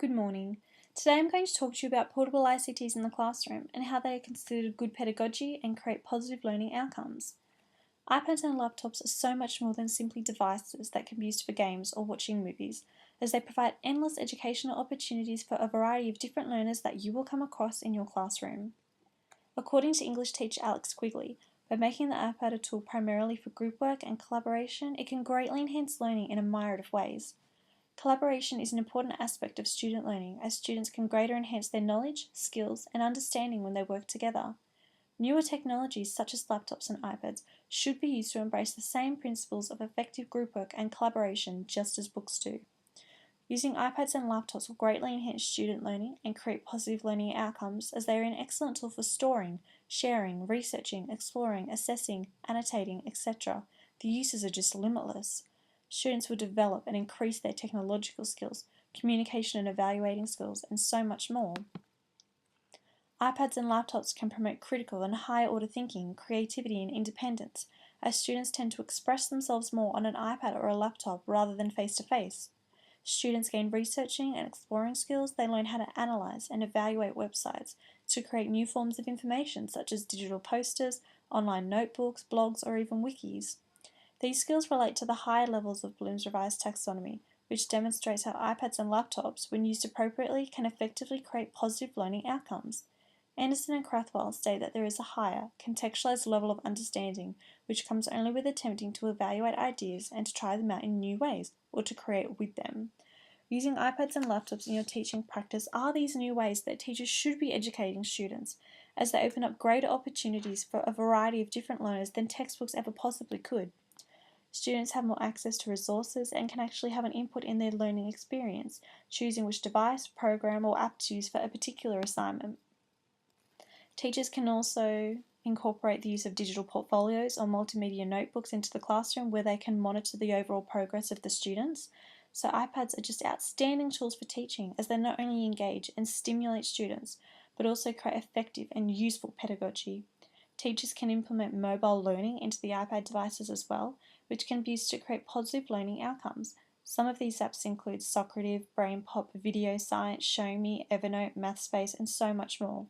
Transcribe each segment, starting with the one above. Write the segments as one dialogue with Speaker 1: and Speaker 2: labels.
Speaker 1: Good morning. Today I'm going to talk to you about portable ICTs in the classroom and how they are considered good pedagogy and create positive learning outcomes. iPads and laptops are so much more than simply devices that can be used for games or watching movies, as they provide endless educational opportunities for a variety of different learners that you will come across in your classroom. According to English teacher Alex Quigley, by making the iPad a tool primarily for group work and collaboration, it can greatly enhance learning in a myriad of ways. Collaboration is an important aspect of student learning, as students can greater enhance their knowledge, skills, and understanding when they work together. Newer technologies such as laptops and iPads should be used to embrace the same principles of effective group work and collaboration just as books do. Using iPads and laptops will greatly enhance student learning and create positive learning outcomes, as they are an excellent tool for storing, sharing, researching, exploring, assessing, annotating, etc. The uses are just limitless. Students will develop and increase their technological skills, communication and evaluating skills, and so much more. iPads and laptops can promote critical and higher order thinking, creativity, and independence, as students tend to express themselves more on an iPad or a laptop rather than face to face. Students gain researching and exploring skills. They learn how to analyze and evaluate websites to create new forms of information such as digital posters, online notebooks, blogs, or even wikis. These skills relate to the higher levels of Bloom's revised taxonomy, which demonstrates how iPads and laptops, when used appropriately, can effectively create positive learning outcomes. Anderson and Krathwohl state that there is a higher, contextualized level of understanding which comes only with attempting to evaluate ideas and to try them out in new ways, or to create with them. Using iPads and laptops in your teaching practice are these new ways that teachers should be educating students, as they open up greater opportunities for a variety of different learners than textbooks ever possibly could. Students have more access to resources and can actually have an input in their learning experience, choosing which device, program, or app to use for a particular assignment. Teachers can also incorporate the use of digital portfolios or multimedia notebooks into the classroom, where they can monitor the overall progress of the students. So iPads are just outstanding tools for teaching, as they not only engage and stimulate students, but also create effective and useful pedagogy. Teachers can implement mobile learning into the iPad devices as well, which can be used to create positive learning outcomes. Some of these apps include Socrative, BrainPop, Video Science, ShowMe, Evernote, MathSpace, and so much more.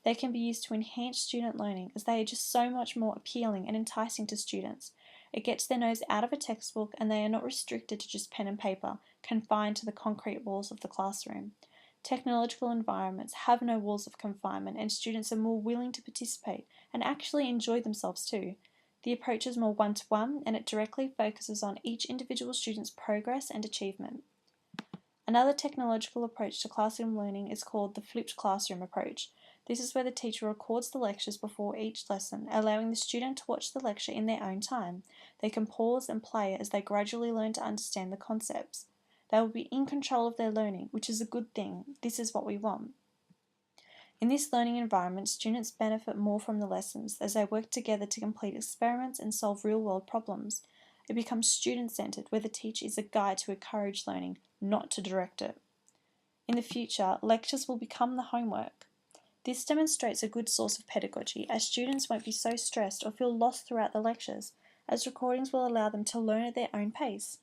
Speaker 1: They can be used to enhance student learning, as they are just so much more appealing and enticing to students. It gets their nose out of a textbook, and they are not restricted to just pen and paper, confined to the concrete walls of the classroom. Technological environments have no walls of confinement, and students are more willing to participate and actually enjoy themselves too. The approach is more one-to-one, and it directly focuses on each individual student's progress and achievement. Another technological approach to classroom learning is called the flipped classroom approach. This is where the teacher records the lectures before each lesson, allowing the student to watch the lecture in their own time. They can pause and play as they gradually learn to understand the concepts. They will be in control of their learning, which is a good thing. This is what we want. In this learning environment, students benefit more from the lessons, as they work together to complete experiments and solve real-world problems. It becomes student-centered, where the teacher is a guide to encourage learning, not to direct it. In the future, lectures will become the homework. This demonstrates a good source of pedagogy, as students won't be so stressed or feel lost throughout the lectures, as recordings will allow them to learn at their own pace.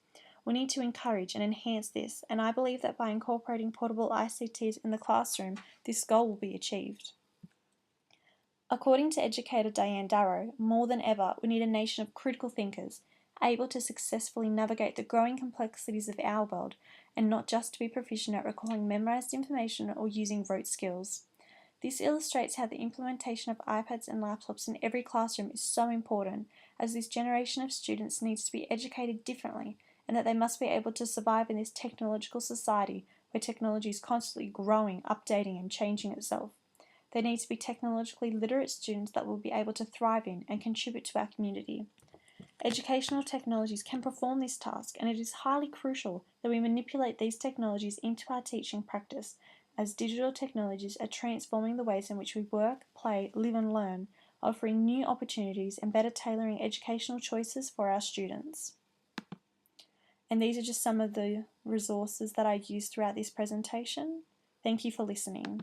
Speaker 1: We need to encourage and enhance this, and I believe that by incorporating portable ICTs in the classroom, this goal will be achieved. According to educator Diane Darrow, more than ever, we need a nation of critical thinkers, able to successfully navigate the growing complexities of our world, and not just to be proficient at recalling memorized information or using rote skills. This illustrates how the implementation of iPads and laptops in every classroom is so important, as this generation of students needs to be educated differently, and that they must be able to survive in this technological society where technology is constantly growing, updating, and changing itself. They need to be technologically literate students that will be able to thrive in and contribute to our community. Educational technologies can perform this task, and it is highly crucial that we manipulate these technologies into our teaching practice, as digital technologies are transforming the ways in which we work, play, live and learn, offering new opportunities and better tailoring educational choices for our students. And these are just some of the resources that I used throughout this presentation. Thank you for listening.